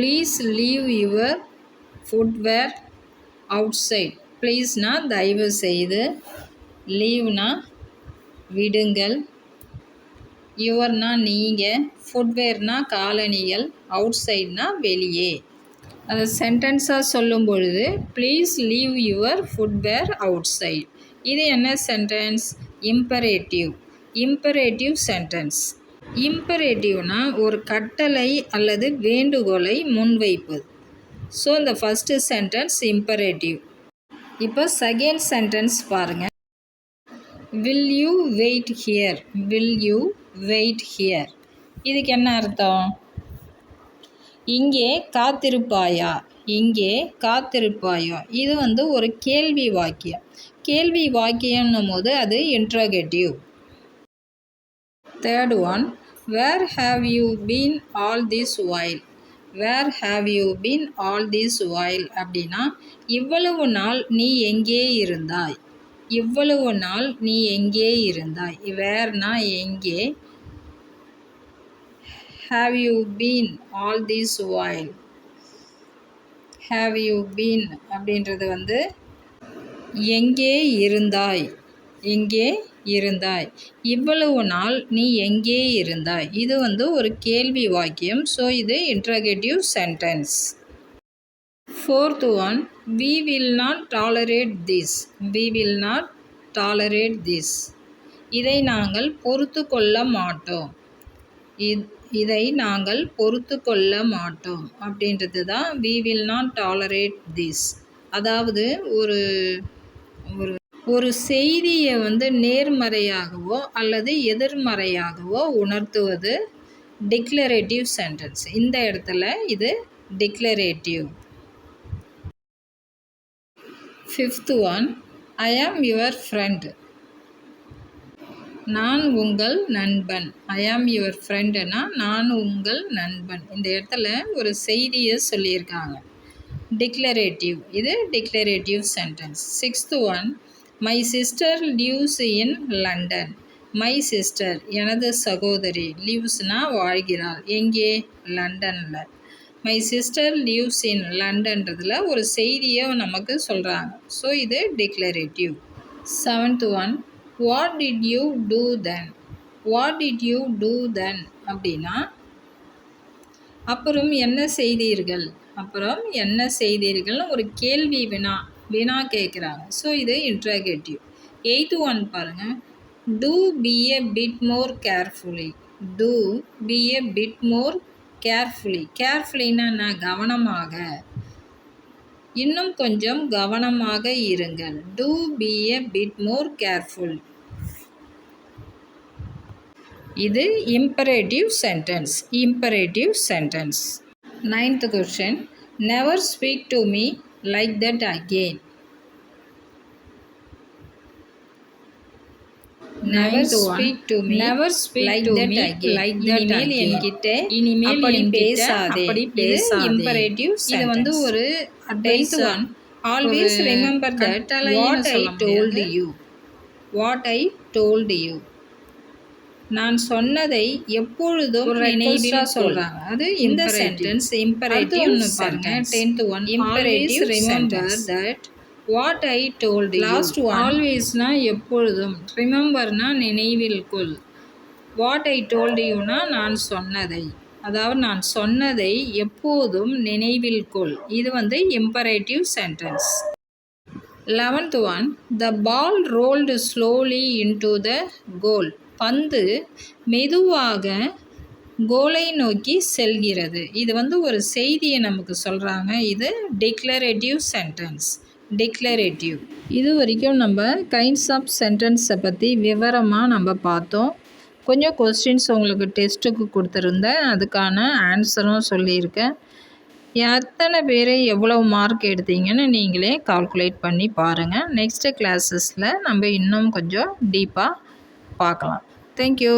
Please leave your footwear outside. ப்ளீஸ்னா தயவு செய்து, லீவ்னா விடுங்கள், யுவர்னா நீங்கள், ஃபுட்வேர்னா காலணிகள், அவுட்சைட்னா வெளியே. அதை சென்டென்ஸாக சொல்லும் பொழுது please leave your footwear outside. இது என்ன சென்டென்ஸ்? இம்பரேட்டிவ். Imperative sentence. இம்பரேட்டிவ்னா ஒரு கட்டளை அல்லது வேண்டுகோளை முன்வைப்பது. ஸோ இந்த ஃபஸ்ட்டு சென்டென்ஸ் இம்பரேட்டிவ். இப்போ செகண்ட் சென்டென்ஸ் பாருங்கள். Will you wait here. Will you wait here. இதுக்கு என்ன அர்த்தம்? இங்கே காத்திருப்பாயா. இங்கே காத்திருப்பாயா. இது ஒரு கேள்வி வாக்கியம். கேள்வி வாக்கியம்னும் போது அது interrogative. Third one, where have you been all this while. Where have you been all this while அப்படின்னா இவ்வளவு நாள் நீ எங்கே இருந்தாய். இவ்வளவு நாள் நீ எங்கே இருந்தாய். வேர்னா எங்கே, have you been all this while. have you been அப்படின்றது எங்கே இருந்தாய். எங்கே இருந்தாய். இவ்வளவு நாள் நீ எங்கே இருந்தாய். இது ஒரு கேள்வி வாக்கியம். ஸோ இது interrogative sentence. Fourth one, we will not tolerate this. we will not tolerate this. இதை நாங்கள் பொறுத்து கொள்ள மாட்டோம். இதை நாங்கள் பொறுத்து கொள்ள மாட்டோம் அப்படின்றது தான் we will not tolerate this. அதாவது ஒரு செய்தியை நேர்மறையாகவோ அல்லது எதிர்மறையாகவோ உணர்த்துவது டிக்ளரேட்டிவ் சென்டென்ஸ். இந்த இடத்துல இது declarative. Fifth one, I am your friend. நான் உங்கள் நண்பன். ஐ ஆம் யுவர் ஃப்ரெண்டுனா நான் உங்கள் நண்பன். இந்த இடத்துல ஒரு செய்தியை சொல்லியிருக்காங்க. டிக்ளரேட்டிவ். இது declarative sentence. Sixth one, my sister lives in London. My sister எனது சகோதரி. லிவ்ஸ்னா வாழ்கிறாள். எங்கே? லண்டனில். மை சிஸ்டர் லிவ்ஸ் இன் லண்டன்றதில் ஒரு செய்தியை நமக்கு சொல்கிறாங்க. ஸோ இது declarative. Seventh one, what did you do then. What did you do then அப்படின்னா அப்புறம் என்ன செய்தீர்கள். அப்புறம் என்ன செய்தீர்கள்னு ஒரு கேள்வி வினா கேட்குறாங்க. ஸோ இது இன்ட்ரோகேட்டிவ். எய்த் ஒன் பாருங்கள். To be a bit more carefully. To be a bit more carefully. கேர்ஃபுல்லின்னா கவனமாக, இன்னும் கொஞ்சம் கவனமாக இருங்கள். To be a bit more careful. இது imperative sentence. Imperative sentence. Ninth question, never speak to me like that again. Never speak to me like that again. இனிமேல் பேசாதே. Imperative. இது ஒரு advice. Always remember that what I told you. What I told you. நான் சொன்னதை எப்பொழுதும் நினைவில் சொல்றாங்க. அது இந்த சென்டென்ஸ் இம்பரேட்டிவ். பாருங்க 10th one, imperative remember that what I told you. Last one, ஆல்வேஸ்னா எப்பொழுதும், ரிமெம்பர்னா நினைவில் கொள், வாட் ஐ டோல்டு யூனா நான் சொன்னதை, அதாவது நான் சொன்னதை எப்போதும் நினைவில் கொள். இது imperative sentence. 11th one, the ball rolled slowly into the goal. பந்து மெதுவாக கோலை நோக்கி செல்கிறது. இது ஒரு செய்தியை நமக்கு சொல்கிறாங்க. இது டிக்ளரேட்டிவ் சென்டென்ஸ். டிக்ளரேட்டிவ். இது வரைக்கும் நம்ம கைண்ட்ஸ் ஆஃப் சென்டென்ஸை பற்றி விவரமாக நம்ம பார்த்தோம். கொஞ்சம் கொஸ்டின்ஸ் உங்களுக்கு டெஸ்ட்டுக்கு கொடுத்துருந்தேன், அதுக்கான ஆன்சரும் சொல்லியிருக்கேன். எத்தனை பேர் எவ்வளோ மார்க் எடுத்தீங்கன்னு நீங்களே கால்குலேட் பண்ணி பாருங்கள். நெக்ஸ்ட்டு கிளாஸஸில் நம்ம இன்னும் கொஞ்சம் டீப்பாக பார்க்கலாம். தேங்க்யூ.